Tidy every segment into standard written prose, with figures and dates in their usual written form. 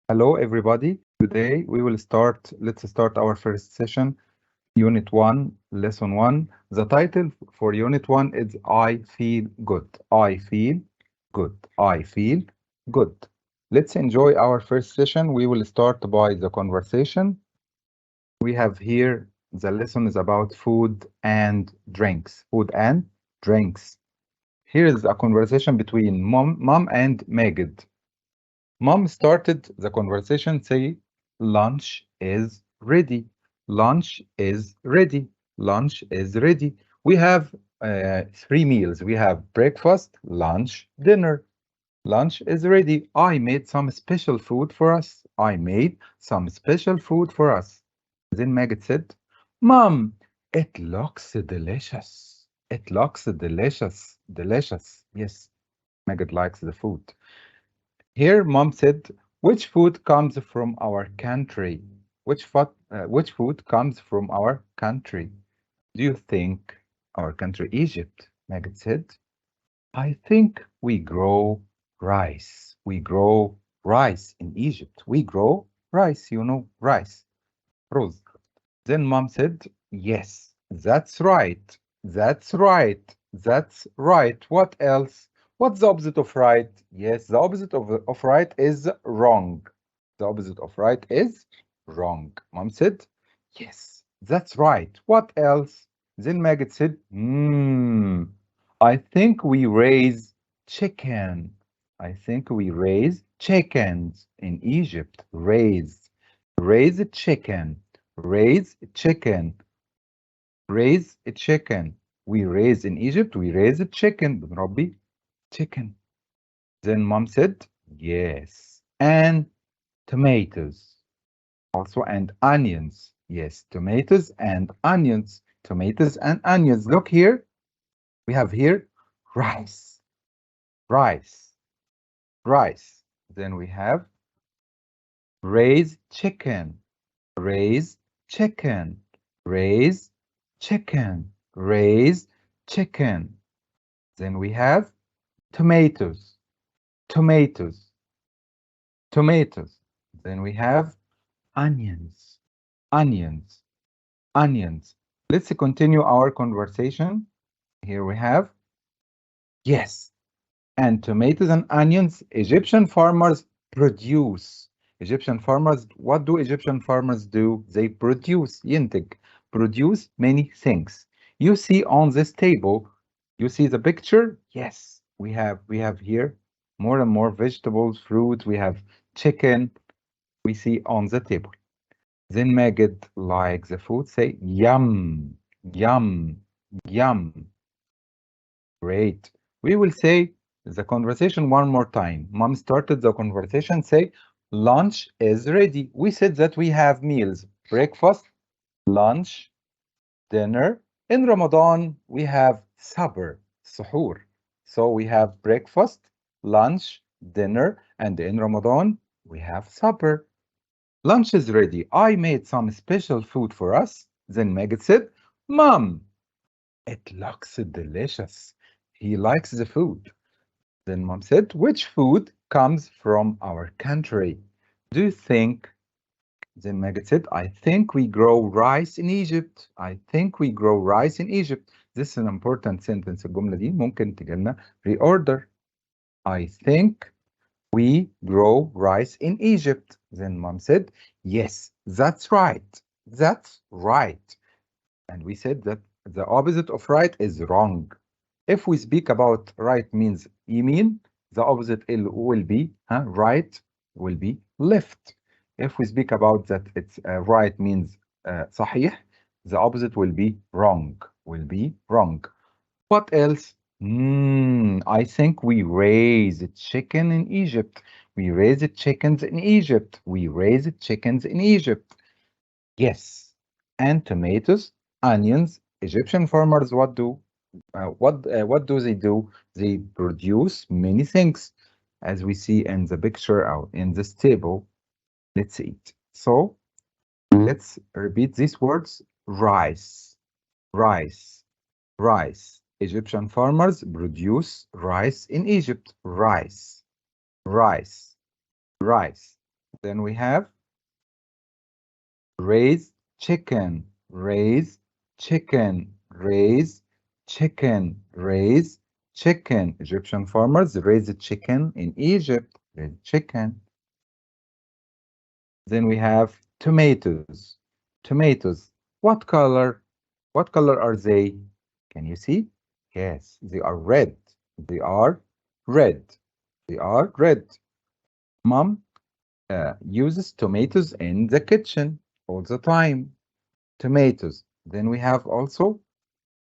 Hello, everybody. Today let's start our first session, Unit 1, Lesson 1. The title for Unit 1 is I Feel Good. I feel good. I feel good. Let's enjoy our first session. We will start by the conversation. We have here the lesson is about food and drinks. Food and drinks. Here is a conversation between mom and Magid. Mom started the conversation say, lunch is ready. Lunch is ready. Lunch is ready. We have three meals. We have breakfast, lunch, dinner. Lunch is ready. I made some special food for us. I made some special food for us. Then Maggot said, Mom, it looks delicious. It looks delicious. Delicious. Yes, Maggot likes the food. Here, Mom said, which food comes from our country? Which food comes from our country? Do you think our country, Egypt? Maggot said, I think we grow rice. We grow rice in Egypt. We grow rice, rice, rose. Then Mom said, yes, that's right. That's right. That's right. What else? What's the opposite of right? Yes, the opposite of right is wrong. The opposite of right is wrong. Mom said, yes, that's right. What else? Then Maggot said, I think we raise chicken. I think we raise chickens in Egypt. Raise a chicken. Raise a chicken. Raise a chicken. We raise in Egypt, we raise a chicken. بنربي chicken. Then mom said, yes. And tomatoes. Also, and onions. Yes, tomatoes and onions. Tomatoes and onions. Look here. We have here rice. Rice. Rice. Then we have raise chicken. Raise chicken. Raise chicken. Raise chicken. Then we have tomatoes. Tomatoes. Tomatoes. Then we have onions. Onions. Onions. Let's continue our conversation. Here we have, yes, and tomatoes and onions, Egyptian farmers produce. Egyptian farmers, what do Egyptian farmers do? They produce, ينتج, produce many things. You see on this table, you see the picture? Yes, we have here more and more vegetables, fruit, we have chicken, we see on the table. Then Magid likes the food, say yum, yum, yum. Great. We will say the conversation one more time. Mom started the conversation, say, lunch is ready. We said that we have meals, breakfast, lunch, dinner. In Ramadan, we have supper, suhoor. So we have breakfast, lunch, dinner, and in Ramadan, we have supper. Lunch is ready. I made some special food for us. Then Megid said, Mom, it looks delicious. He likes the food. Then Mom said, which food comes from our country? Do you think? Then Megid said, I think we grow rice in Egypt. I think we grow rice in Egypt. This is an important sentence. الجملة دي ممكن تجيلنا reorder. I think we grow rice in Egypt. Then Mom said, yes, that's right. That's right. And we said that the opposite of right is wrong. If we speak about right means يمين, the opposite will be right will be left. If we speak about that it's right means صحيح, the opposite will be wrong. Will be wrong. What else? I think we raise chicken in Egypt. We raise chickens in Egypt. We raise chickens in Egypt. Yes. And tomatoes, onions. Egyptian farmers what do? What do? They produce many things, as we see in the picture out in this table. Let's see it. So let's repeat these words: rice, rice, rice. Egyptian farmers produce rice in Egypt. Rice, rice, rice. Then we have raise chicken, raise chicken, raise chicken, raise chicken. Egyptian farmers raise chicken in Egypt, raise chicken. Then we have tomatoes, tomatoes. What color? What color are they? Can you see? Yes, they are red. They are red. They are red. Mom uses tomatoes in the kitchen all the time. Tomatoes. Then we have also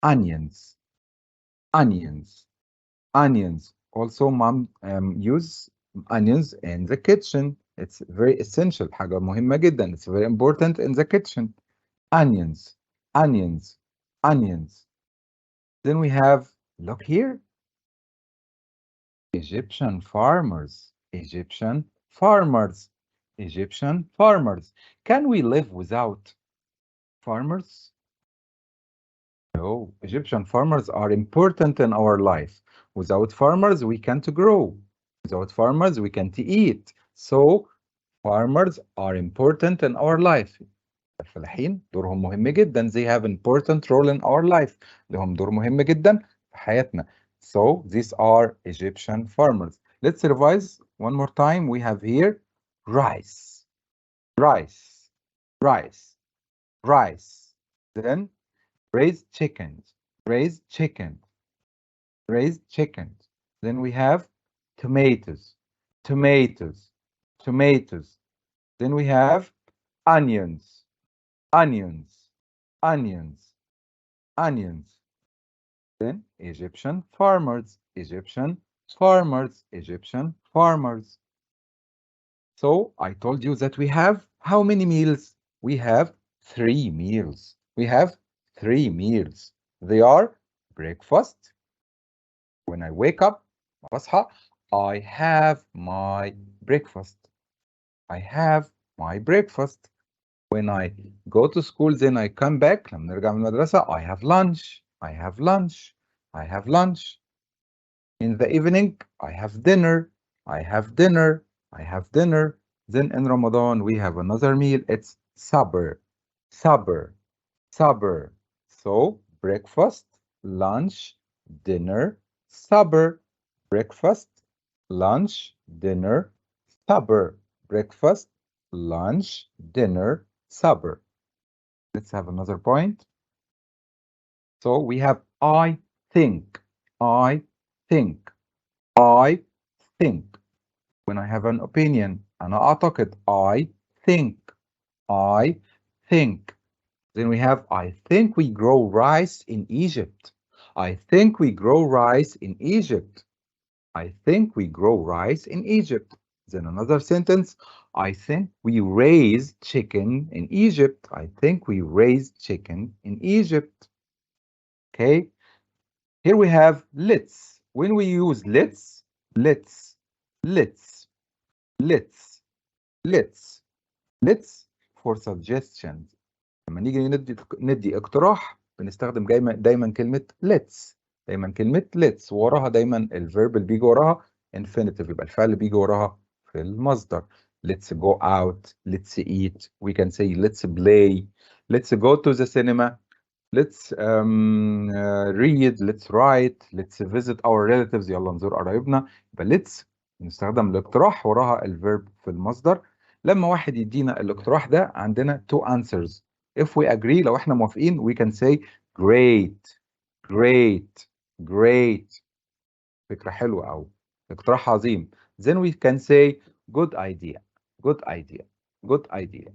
onions. Onions. Onions. Also, mom use onions in the kitchen. It's very essential. حاجة مهمة جدا. It's very important in the kitchen. Onions. Onions. Onions. Then we have, look here, Egyptian farmers. Egyptian farmers. Egyptian farmers. Can we live without farmers? No, Egyptian farmers are important in our life. Without farmers, we can't grow. Without farmers, we can't eat. So, farmers are important in our life. الفلاحين دورهم مهم جدا. They have important role in our life. لهم دور مهم جدا في حياتنا. So, these are Egyptian farmers. Let's revise one more time. We have here rice, rice, rice, rice. Then raised chickens, raised chickens, raised chickens. Then we have tomatoes, tomatoes, tomatoes. Then we have onions, onions, onions, onions. Then Egyptian farmers, Egyptian farmers, Egyptian farmers. So I told you that we have how many meals? We have 3 meals. We have 3 meals. They are breakfast. When I wake up, بصحى, I have my breakfast. I have my breakfast. When I go to school, then I come back. لما نرجع من المدرسة, I have lunch. I have lunch. I have lunch. In the evening, I have dinner. I have dinner. I have dinner. Then in Ramadan, we have another meal. It's supper. Supper. Supper. So, breakfast, lunch, dinner, supper. Breakfast, lunch, dinner, supper. Breakfast, lunch, dinner, supper. Let's have another point. So, we have I think. I think. I think. When I have an opinion, أنا أعتقد. I think. I think. Then we have, I think we grow rice in Egypt. I think we grow rice in Egypt. I think we grow rice in Egypt. Then another sentence, I think we raise chicken in Egypt. I think we raise chicken in Egypt. Okay. Here we have let's. When we use let's, let's, let's, let's, let's, let's for suggestions. لما نيجي ندي اقتراح بنستخدم دايما كلمة let's. دايما كلمة let's وراها دايما الفيرب اللي بيجي وراها infinitive. يبقى الفعل اللي بيجي وراها في المصدر. Let's go out. Let's eat. We can say let's play. Let's go to the cinema. Let's read. Let's write. Let's visit our relatives. يلا نزور قرايبنا. يبقى let's نستخدم الاقتراح وراها الفيرب في المصدر. لما واحد يدينا الاقتراح ده عندنا two answers. If we agree, لو احنا موافقين, we can say great, great, great. فكرة حلوة أو اقتراح عظيم. Then we can say good idea, good idea, good idea.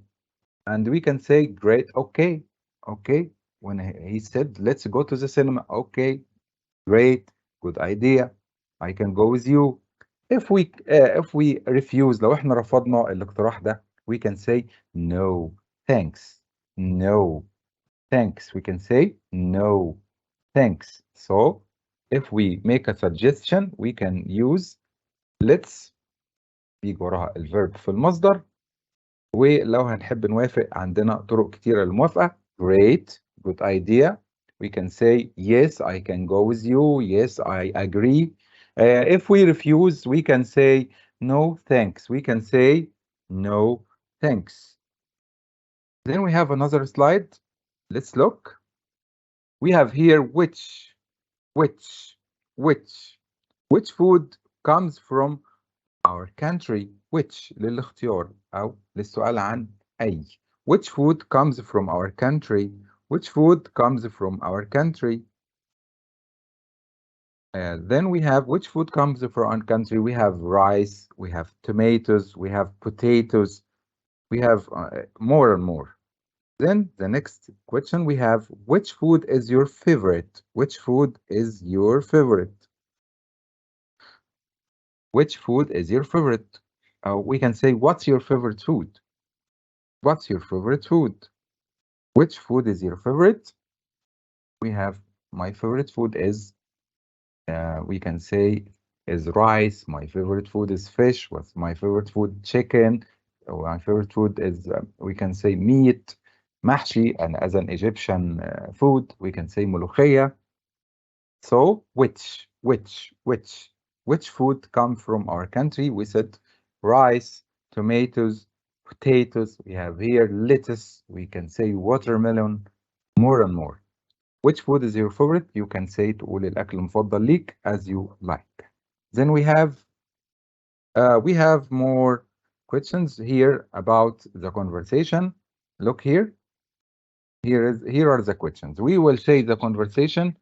And we can say great, okay, okay. When he said let's go to the cinema, okay, great, good idea. I can go with you. If we refuse, لو احنا رفضنا الاقتراح ده, we can say no, thanks. No, thanks. We can say no, thanks. So, if we make a suggestion, we can use let's بيجي وراها الفيرب في المصدر. ولو هنحب نوافق عندنا طرق كتيرة للموافقة. Great, good idea. We can say yes, I can go with you. Yes, I agree. If we refuse, we can say no, thanks. We can say No, thanks. Then we have another slide. Let's look. We have here which food comes from our country. Which للاختيار أو للسؤال عن أي. Which food comes from our country? Which food comes from our country? Then we have which food comes from our country? We have rice, we have tomatoes, we have potatoes, we have more and more. Then the next question we have, which food is your favorite? Which food is your favorite? Which food is your favorite? We can say, what's your favorite food? What's your favorite food? Which food is your favorite? We have, my favorite food is, we can say, is rice. My favorite food is fish. What's my favorite food? Chicken. My favorite food is, we can say, meat. Mahshi, and as an Egyptian food, we can say molokhia. So, which food come from our country? We said rice, tomatoes, potatoes. We have here lettuce. We can say watermelon, more and more. Which food is your favorite? You can say تقول الأكل المفضل ليك as you like. Then we have more questions here about the conversation. Look here. Here are the questions. We will say the conversation.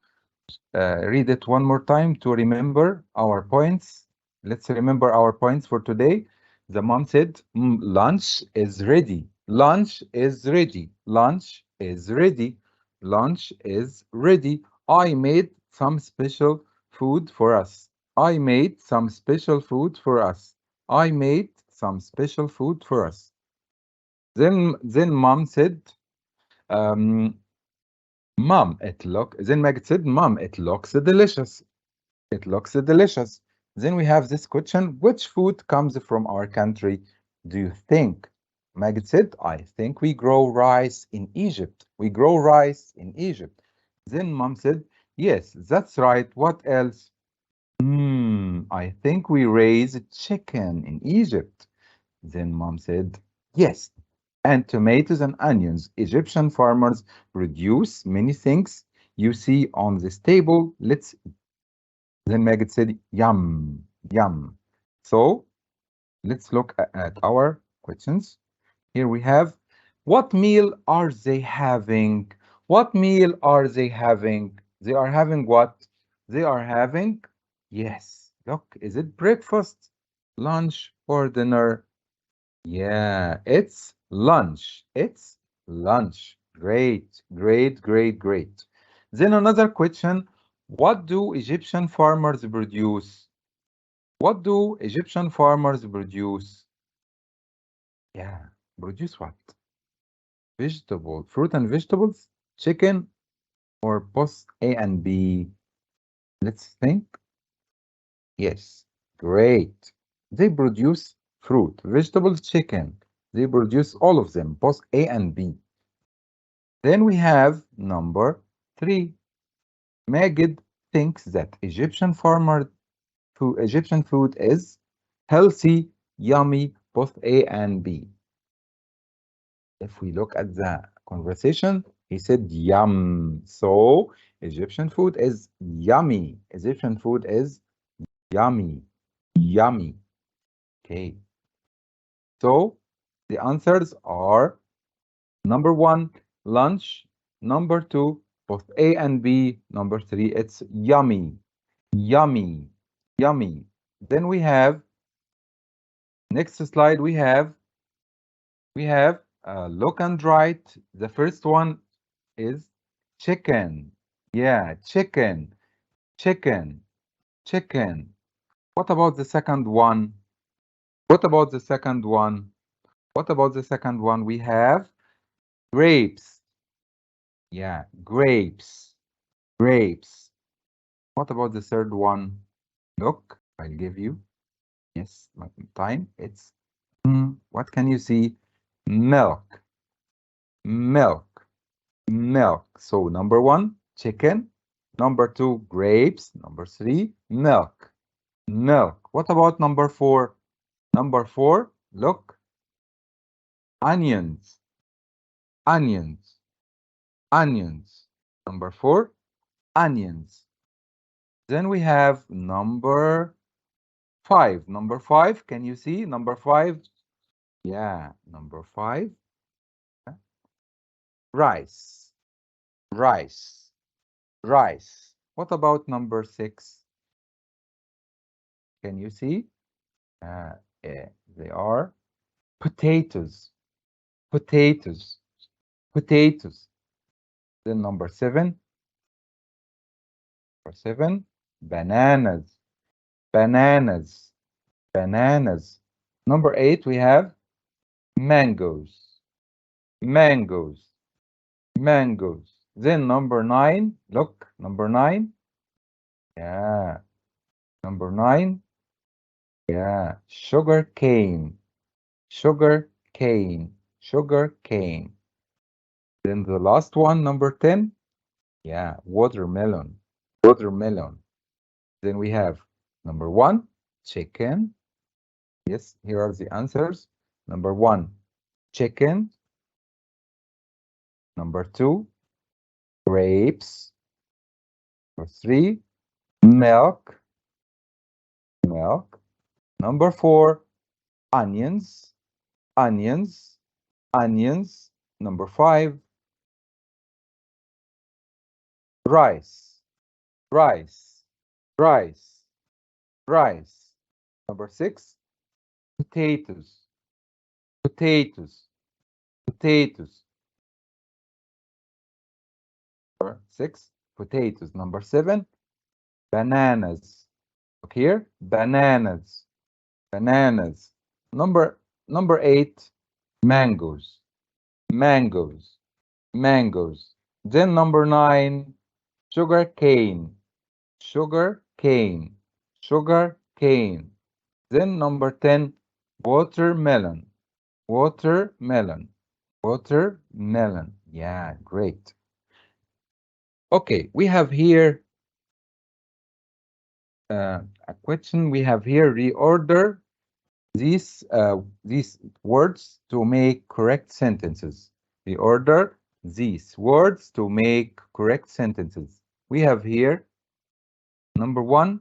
Read it one more time to remember our points. Let's remember our points for today. The mom said, lunch is ready. Lunch is ready. Lunch is ready. Lunch is ready. I made some special food for us. I made some special food for us. I made some special food for us. Then mom said, Mom, then Magid said, Mom, it looks delicious. It looks delicious. Then we have this question, which food comes from our country, do you think? Magid said, I think we grow rice in Egypt. We grow rice in Egypt. Then Mom said, yes, that's right. What else? I think we raise chicken in Egypt. Then Mom said, yes, and tomatoes and onions. Egyptian farmers produce many things you see on this table. Then Magid said, yum, yum. So let's look at our questions. Here we have, what meal are they having? What meal are they having? They are having what? They are having, yes, look, is it breakfast, lunch, or dinner? Yeah, it's lunch. It's lunch. Great, great, great, great. Then another question, what do Egyptian farmers produce? What do Egyptian farmers produce? Yeah, produce what? Vegetable, fruit and vegetables, chicken, or both A and B? Let's think. Yes, great. They produce fruit, vegetables, chicken. They produce all of them, both A and B. Then we have number 3. Magid thinks that Egyptian food is healthy, yummy, both A and B. If we look at the conversation, he said yum. So Egyptian food is yummy. Egyptian food is yummy. Yummy. Okay. So the answers are number 1, lunch. Number 2, both A and B. Number 3, it's yummy. Yummy. Yummy. Then we have, next slide, we have look and write. The first one is chicken. Yeah, chicken. Chicken. Chicken. What about the second one? What about the second one? What about the second one? We have grapes. Yeah, grapes. Grapes. What about the third one? Look, I'll give you. Yes, time. It's, what can you see? Milk. Milk. Milk. So number 1, chicken. Number 2, grapes. Number 3, milk. Milk. What about number 4? Number 4, look, onions, onions, onions. Number 4, onions. Then we have number 5. Number 5, can you see number 5? Yeah, number 5, rice, rice, rice. What about number 6? Can you see? They are potatoes, potatoes, potatoes. Then number 7, bananas, bananas, bananas. Number 8, we have mangoes, mangoes, mangoes. Then number 9, look, number 9. Yeah, number 9. Yeah, sugar cane, sugar cane, sugar cane. Then the last one, number 10. Yeah, watermelon, watermelon. Then we have number 1, chicken. Yes, here are the answers. Number 1, chicken. Number 2, grapes. Number 3, milk, milk. Number 4, onions, onions, onions. Number 5, rice, rice, rice, rice. Number 6, potatoes, potatoes, potatoes. Number 6, potatoes. Number 7, bananas. Look here, bananas, bananas. Number 8, mangoes, mangoes, mangoes. Then number 9, sugar cane, sugar cane, sugar cane. Then number 10, watermelon, watermelon, watermelon. Yeah, great. Okay, we have here a question. We have here reorder these words to make correct sentences. Reorder these words to make correct sentences. We have here number 1.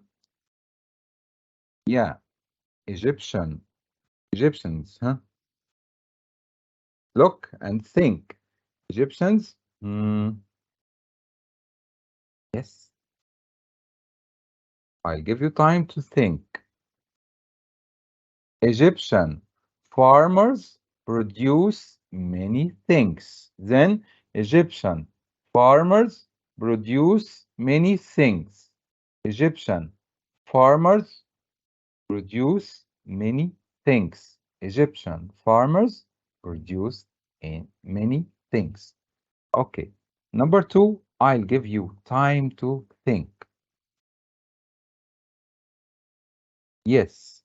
Yeah, Egyptian, Egyptians, huh? Look and think. Egyptians. Yes. I'll give you time to think. Egyptian farmers produce many things. Then Egyptian farmers produce many things. Egyptian farmers produce many things. Egyptian farmers produce many things. Okay. Number 2, I'll give you time to think. Yes.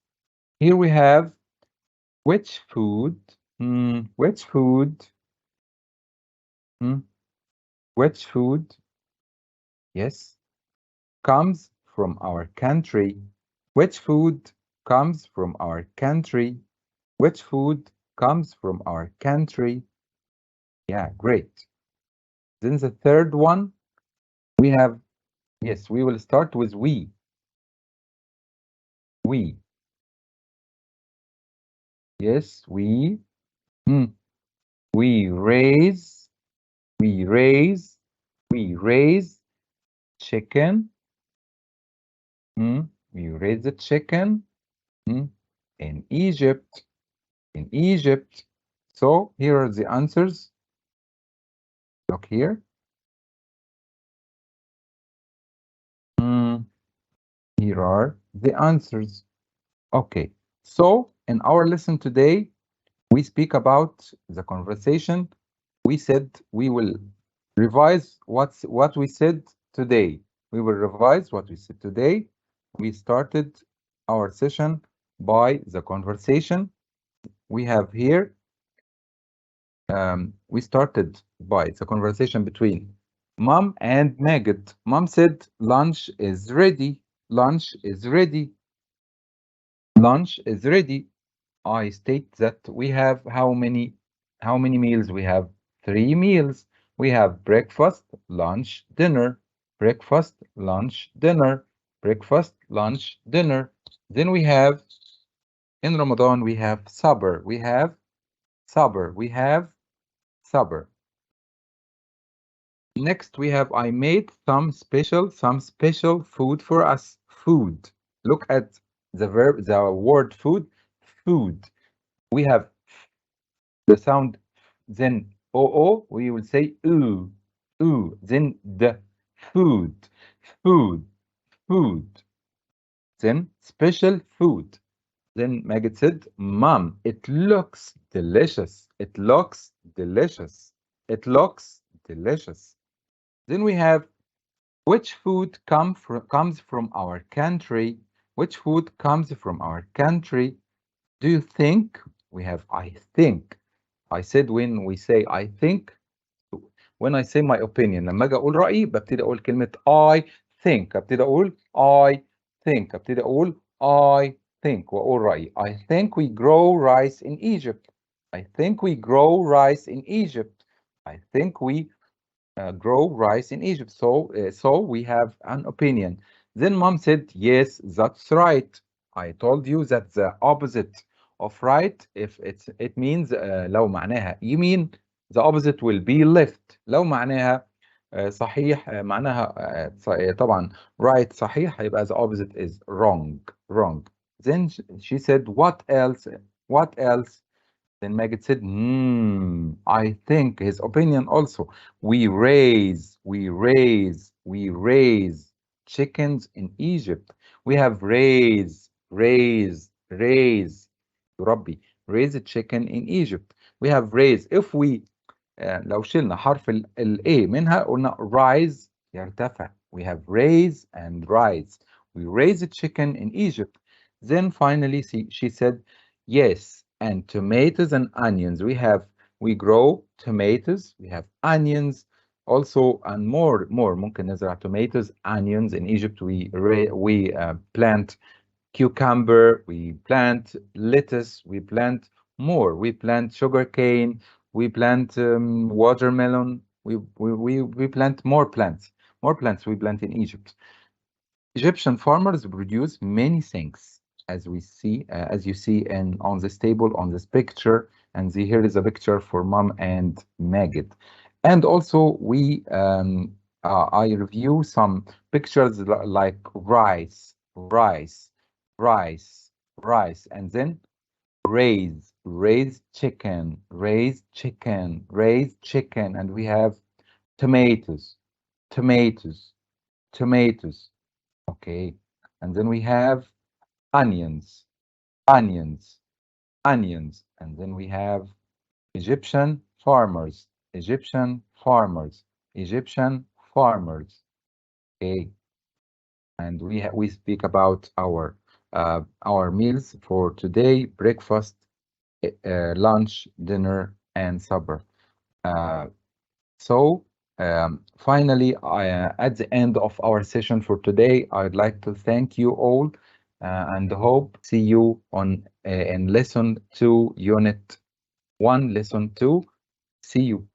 Here we have which food, which food, which food, yes, comes from our country. Which food comes from our country? Which food comes from our country? Yeah, great. Then the third one, we have, yes, we will start with we. We. Yes, we. We raise, we raise, we raise chicken. We raise the chicken in Egypt. In Egypt. So here are the answers. Look here. Here are the answers. Okay. So in our lesson today, we speak about the conversation. We said we will revise what we said today. We will revise what we said today. We started our session by the conversation. We have here, we started by the conversation between Mom and Magid. Mom said, lunch is ready. Lunch is ready. Lunch is ready. I state that we have how many How many meals? We have 3 meals. We have breakfast, lunch, dinner. Breakfast, lunch, dinner. Breakfast, lunch, dinner. Then we have, in Ramadan, we have supper. We have supper. We have supper. Next, we have, I made some special food for us. Food. Look at the verb, the word food. Food. We have the sound, then oo, we will say oo, oo, then the food, food, food, then special food. Then Magid said, Mom, it looks delicious. It looks delicious. It looks delicious. Then we have, which food comes from our country? Which food comes from our country? Do you think? We have I think. I said when we say I think, when I say my opinion، لما اجي اقول رأيي ببتدي اقول كلمة I think، ابتدي اقول I think، ابتدي اقول I think واقول رأيي. I think we grow rice in Egypt. I think we grow rice in Egypt. I think we grow rice in Egypt. So we have an opinion. Then mom said, yes, that's right. I told you that the opposite of right, if it means لو معناها يمين, the opposite will be left. لو معناها صحيح, معناها طبعا right صحيح, يبقى the opposite is wrong. Wrong. Then she said, what else? What else? Then Magid said, I think his opinion also. We raise chickens in Egypt. We have raise, ربي, raise a chicken in Egypt. We have raise. If we لو شلنا حرف ال A منها قلنا rise يرتفع. We have raise and rise. We raise a chicken in Egypt. Then finally she said, yes, and tomatoes and onions. We grow tomatoes, we have onions also, and more ممكن نزرع tomatoes, onions. In Egypt we plant cucumber, we plant lettuce, we plant more, we plant sugarcane, we plant watermelon, we plant more plants we plant in Egypt. Egyptian farmers produce many things, as we see, as you see in on this table, on this picture, and here is a picture for Mom and Magid. And also I review some pictures like rice, and then raise chicken, and we have tomatoes. Okay, and then we have onions, and then we have Egyptian farmers. Okay, and we speak about our meals for today: breakfast, lunch, dinner, and supper. Finally, at the end of our session for today, I'd like to thank you all and hope see you on in lesson 2, unit 1, lesson 2. See you.